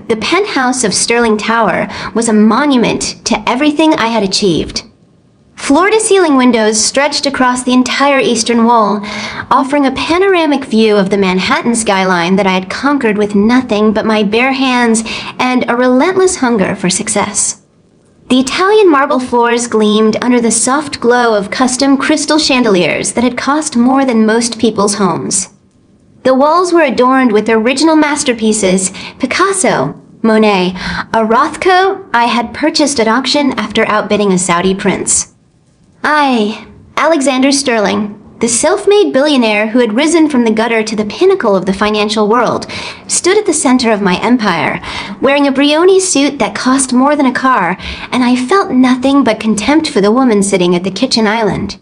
The penthouse of Sterling Tower was a monument to everything I had achieved. Floor-to-ceiling windows stretched across the entire eastern wall, offering a panoramic view of the Manhattan skyline that I had conquered with nothing but my bare hands and a relentless hunger for success. The Italian marble floors gleamed under the soft glow of custom crystal chandeliers that had cost more than most people's homes. The walls were adorned with original masterpieces: Picasso, Monet, a Rothko I had purchased at auction after outbidding a Saudi prince. I, Alexander Sterling, the self-made billionaire who had risen from the gutter to the pinnacle of the financial world, stood at the center of my empire, wearing a Brioni suit that cost more than a car, and I felt nothing but contempt for the woman sitting at the kitchen island.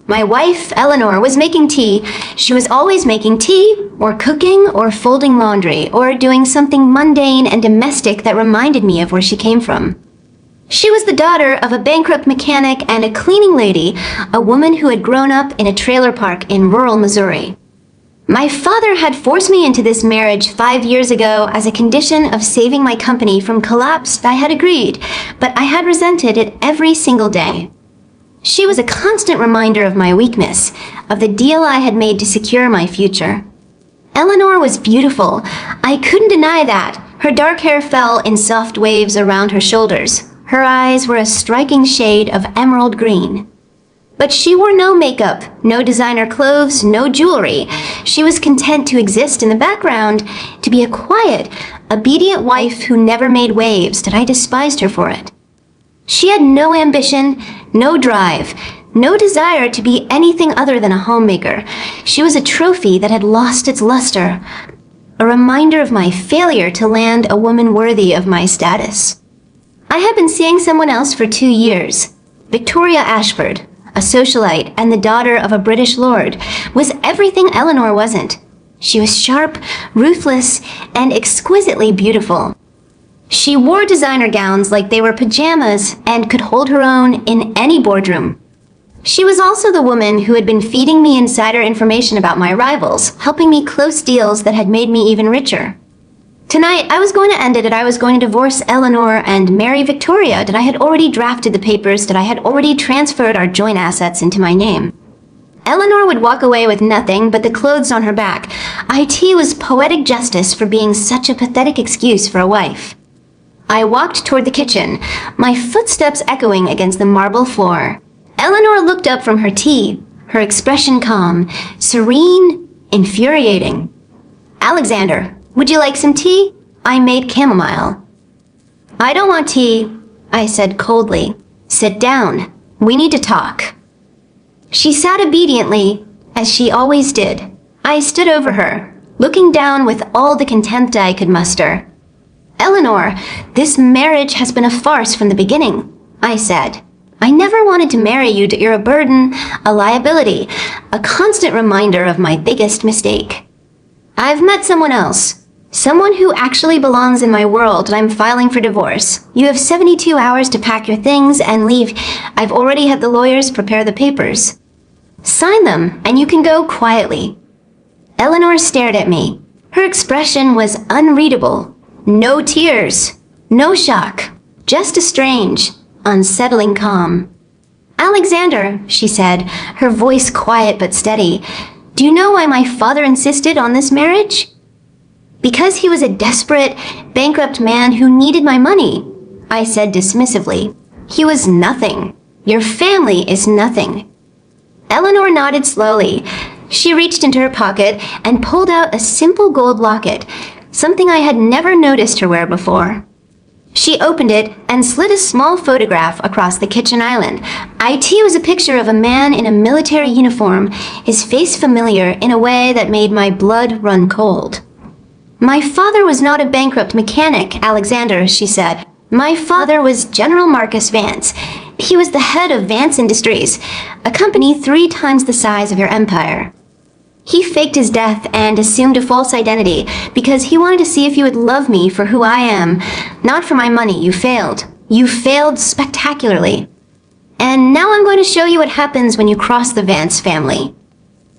My wife, Eleanor, was making tea. She was always making tea, or cooking, or folding laundry, or doing something mundane and domestic that reminded me of where she came from. She was the daughter of a bankrupt mechanic and a cleaning lady, a woman who had grown up in a trailer park in rural Missouri. My father had forced me into this marriage 5 years ago as a condition of saving my company from collapse. I had agreed, but I had resented it every single day. She was a constant reminder of my weakness, of the deal I had made to secure my future. Eleanor was beautiful. I couldn't deny that. Her dark hair fell in soft waves around her shoulders. Her eyes were a striking shade of emerald green. But she wore no makeup, no designer clothes, no jewelry. She was content to exist in the background, to be a quiet, obedient wife who never made waves, that I despised her for it. She had no ambition, no drive, no desire to be anything other than a homemaker. She was a trophy that had lost its luster, a reminder of my failure to land a woman worthy of my status. I had been seeing someone else for 2 years. Victoria Ashford, a socialite and the daughter of a British lord, was everything Eleanor wasn't. She was sharp, ruthless, and exquisitely beautiful. She wore designer gowns like they were pajamas and could hold her own in any boardroom. She was also the woman who had been feeding me insider information about my rivals, helping me close deals that had made me even richer. Tonight, I was going to end it, that I was going to divorce Eleanor and marry Victoria, that I had already drafted the papers, that I had already transferred our joint assets into my name. Eleanor would walk away with nothing but the clothes on her back. IT was poetic justice for being such a pathetic excuse for a wife. I walked toward the kitchen, my footsteps echoing against the marble floor. Eleanor looked up from her tea, her expression calm, serene, infuriating. "Alexander, would you like some tea? I made chamomile." "I don't want tea," I said coldly. "Sit down. We need to talk." She sat obediently, as she always did. I stood over her, looking down with all the contempt I could muster. "Eleanor, this marriage has been a farce from the beginning," I said. "I never wanted to marry you. You're a burden, a liability, a constant reminder of my biggest mistake. I've met someone else. Someone who actually belongs in my world, and I'm filing for divorce. You have 72 hours to pack your things and leave. I've already had the lawyers prepare the papers. Sign them, and you can go quietly." Eleanor stared at me. Her expression was unreadable. No tears, no shock, just a strange, unsettling calm. "Alexander," she said, her voice quiet but steady, "do you know why my father insisted on this marriage?" "Because he was a desperate, bankrupt man who needed my money," I said dismissively. "He was nothing. Your family is nothing." Eleanor nodded slowly. She reached into her pocket and pulled out a simple gold locket, something I had never noticed her wear before. She opened it and slid a small photograph across the kitchen island. IT was a picture of a man in a military uniform, his face familiar in a way that made my blood run cold. "My father was not a bankrupt mechanic, Alexander," she said. "My father was General Marcus Vance. He was the head of Vance Industries, a company 3 times the size of your empire. He faked his death and assumed a false identity because he wanted to see if you would love me for who I am, not for my money. You failed. You failed spectacularly. And now I'm going to show you what happens when you cross the Vance family."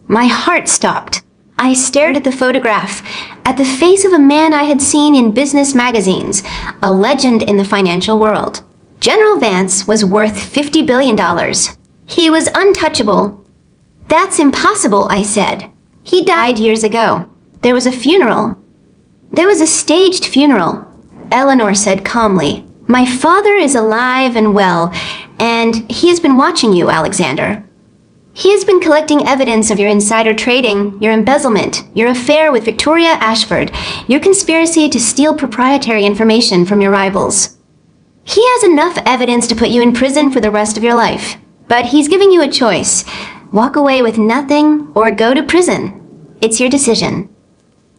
My heart stopped. I stared at the photograph, at the face of a man I had seen in business magazines, a legend in the financial world. General Vance was worth $50 billion. He was untouchable. That's impossible, I said. He died years ago. There was a funeral. There was a staged funeral, Eleanor said calmly. My father is alive and well, and he has been watching you, Alexander. He has been collecting evidence of your insider trading, your embezzlement, your affair with Victoria Ashford, your conspiracy to steal proprietary information from your rivals. He has enough evidence to put you in prison for the rest of your life, but he's giving you a choice. Walk away with nothing or go to prison. It's your decision.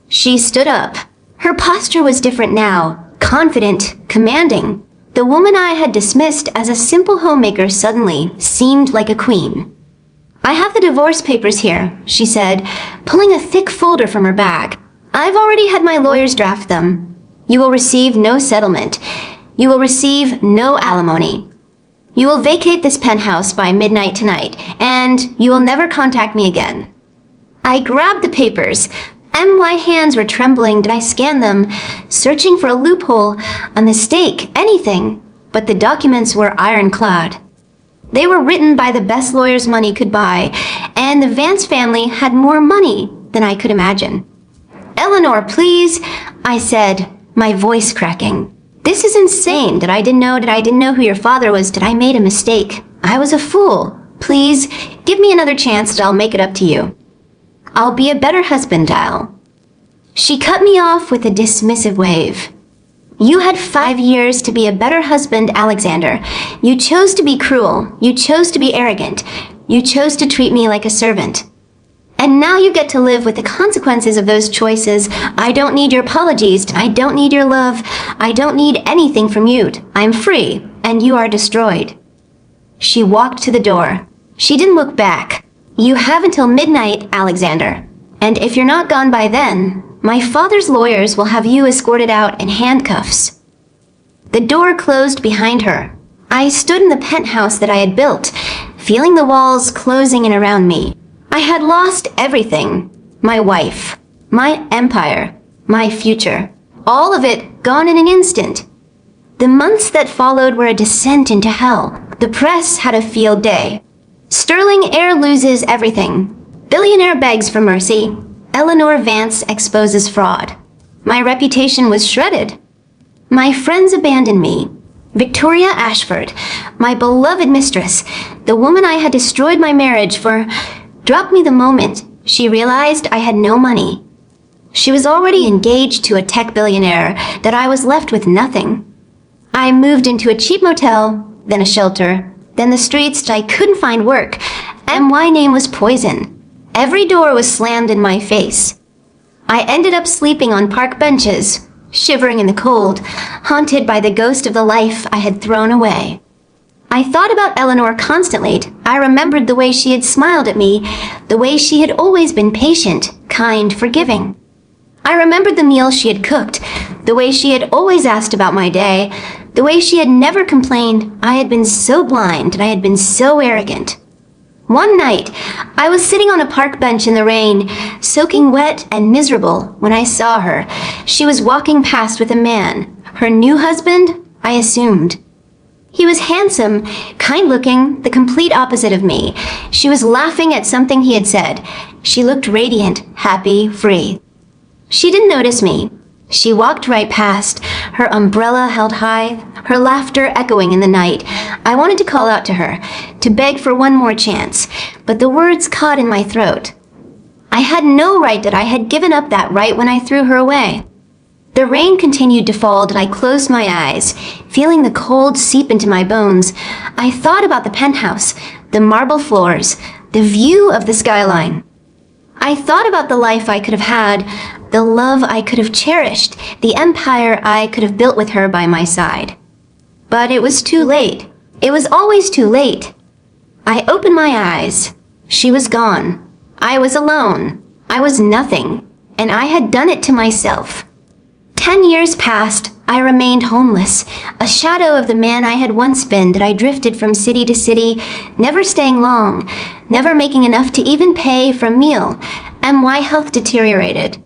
She stood up. Her posture was different now, confident, commanding. The woman I had dismissed as a simple homemaker suddenly seemed like a queen. I have the divorce papers here, she said, pulling a thick folder from her bag. I've already had my lawyers draft them. You will receive no settlement. You will receive no alimony. You will vacate this penthouse by midnight tonight, and you will never contact me again. I grabbed the papers, and my hands were trembling. Did I scan them, searching for a loophole, a mistake, anything? But the documents were ironclad. They were written by the best lawyers money could buy, and the Vance family had more money than I could imagine. Eleanor, please, I said, my voice cracking. This is insane. Did I didn't know who your father was. Did I made a mistake? I was a fool. Please, give me another chance and I'll make it up to you. I'll be a better husband, Al. She cut me off with a dismissive wave. You had 5 years to be a better husband, Alexander. You chose to be cruel. You chose to be arrogant. You chose to treat me like a servant. And now you get to live with the consequences of those choices. I don't need your apologies. I don't need your love. I don't need anything from you. I'm free, and you are destroyed. She walked to the door. She didn't look back. You have until midnight, Alexander. And if you're not gone by then, my father's lawyers will have you escorted out in handcuffs. The door closed behind her. I stood in the penthouse that I had built, feeling the walls closing in around me. I had lost everything. My wife, my empire, my future. All of it gone in an instant. The months that followed were a descent into hell. The press had a field day. Sterling Heir loses everything. Billionaire begs for mercy. Eleanor Vance exposes fraud. My reputation was shredded. My friends abandoned me. Victoria Ashford, my beloved mistress, the woman I had destroyed my marriage for, dropped me the moment she realized I had no money. She was already engaged to a tech billionaire that I was left with nothing. I moved into a cheap motel, then a shelter, then the streets. I couldn't find work, and my name was poison. Every door was slammed in my face. I ended up sleeping on park benches, shivering in the cold, haunted by the ghost of the life I had thrown away. I thought about Eleanor constantly. I remembered the way she had smiled at me, the way she had always been patient, kind, forgiving. I remembered the meals she had cooked, the way she had always asked about my day, the way she had never complained. I had been so blind and I had been so arrogant. One night, I was sitting on a park bench in the rain, soaking wet and miserable, when I saw her. She was walking past with a man. Her new husband, I assumed. He was handsome, kind-looking, the complete opposite of me. She was laughing at something he had said. She looked radiant, happy, free. She didn't notice me. She walked right past, her umbrella held high, her laughter echoing in the night. I wanted to call out to her, to beg for one more chance, but the words caught in my throat. I had no right. That I had given up that right when I threw her away. The rain continued to fall, and I closed my eyes, feeling the cold seep into my bones. I thought about the penthouse, the marble floors, the view of the skyline. I thought about the life I could have had, the love I could have cherished, the empire I could have built with her by my side. But it was too late. It was always too late. I opened my eyes. She was gone. I was alone. I was nothing, and I had done it to myself. 10 years passed. I remained homeless, a shadow of the man I had once been. That I drifted from city to city, never staying long, never making enough to even pay for a meal, and why health deteriorated.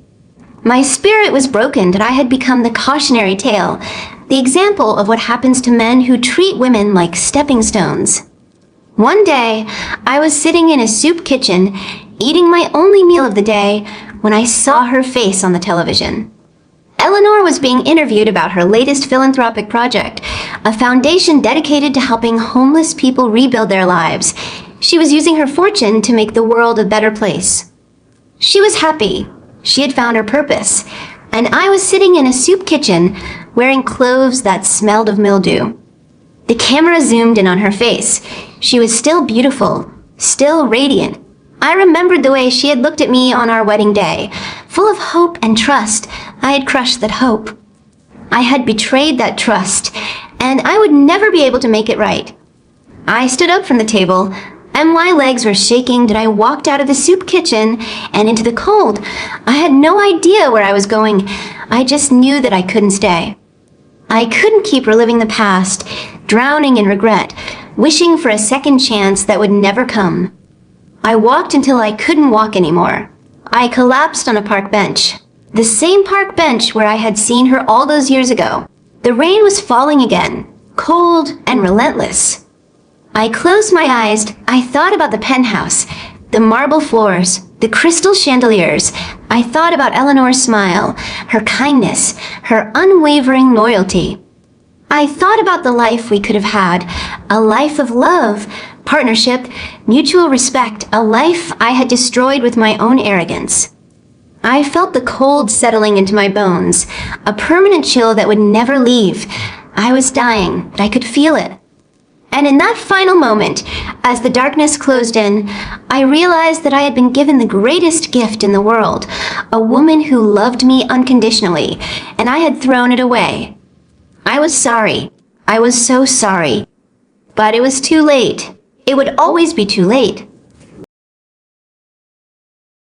My spirit was broken that I had become the cautionary tale, the example of what happens to men who treat women like stepping stones. One day, I was sitting in a soup kitchen, eating my only meal of the day, when I saw her face on the television. Eleanor was being interviewed about her latest philanthropic project, a foundation dedicated to helping homeless people rebuild their lives. She was using her fortune to make the world a better place. She was happy. She had found her purpose. And I was sitting in a soup kitchen, wearing clothes that smelled of mildew. The camera zoomed in on her face. She was still beautiful, still radiant. I remembered the way she had looked at me on our wedding day. Full of hope and trust, I had crushed that hope. I had betrayed that trust, and I would never be able to make it right. I stood up from the table, and my legs were shaking that I walked out of the soup kitchen and into the cold. I had no idea where I was going. I just knew that I couldn't stay. I couldn't keep reliving the past, drowning in regret, wishing for a second chance that would never come. I walked until I couldn't walk anymore. I collapsed on a park bench. The same park bench where I had seen her all those years ago. The rain was falling again, cold and relentless. I closed my eyes. I thought about the penthouse, the marble floors, the crystal chandeliers. I thought about Eleanor's smile, her kindness, her unwavering loyalty. I thought about the life we could have had, a life of love, partnership, mutual respect, a life I had destroyed with my own arrogance. I felt the cold settling into my bones, a permanent chill that would never leave. I was dying, but I could feel it. And in that final moment, as the darkness closed in, I realized that I had been given the greatest gift in the world, a woman who loved me unconditionally, and I had thrown it away. I was sorry. I was so sorry. But it was too late. It would always be too late.